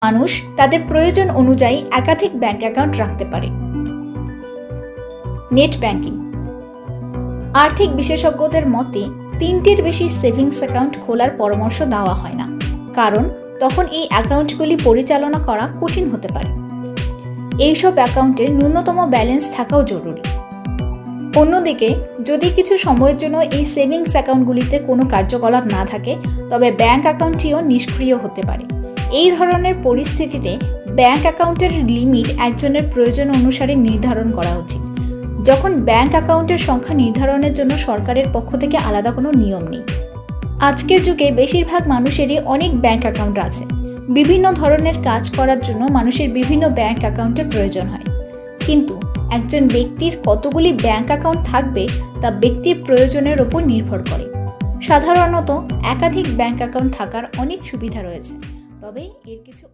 মানুষ তাদের প্রয়োজন অনুযায়ী একাধিক ব্যাংক অ্যাকাউন্ট রাখতে পারে। Net banking. আর্থিক বিশেষজ্ঞদের মতে 3টির বেশি সেভিংস অ্যাকাউন্ট খোলার পরামর্শ দেওয়া হয় না, কারণ তখন এই অ্যাকাউন্টগুলি পরিচালনা করা কঠিন হতে পারে। এইসব অ্যাকাউন্টে ন্যূনতম ব্যালেন্স থাকাও জরুরি। অন্যদিকে যদি কিছু সময়ের জন্য এই সেভিংস অ্যাকাউন্টগুলিতে কোনো কার্যকলাপ না থাকে, তবে ব্যাংক অ্যাকাউন্টটিও নিষ্ক্রিয় হতে পারে। এই ধরনের পরিস্থিতিতে ব্যাংক অ্যাকাউন্টের লিমিট একজনের প্রয়োজন অনুসারে নির্ধারণ করা উচিত। যখন ব্যাংক অ্যাকাউন্টের সংখ্যা নির্ধারণের জন্য সরকারের পক্ষ থেকে আলাদা কোনো নিয়ম নেই। আজকের যুগে বেশিরভাগ মানুষেরই অনেক ব্যাংক অ্যাকাউন্ট আছে। বিভিন্ন ধরনের কাজ করার জন্য মানুষের বিভিন্ন ব্যাংক অ্যাকাউন্টের প্রয়োজন হয়, কিন্তু একজন ব্যক্তির কতগুলি ব্যাংক অ্যাকাউন্ট থাকবে তা ব্যক্তির প্রয়োজনের উপর নির্ভর করে। সাধারণত একাধিক ব্যাংক অ্যাকাউন্ট থাকার অনেক সুবিধা রয়েছে, তবে এর কিছু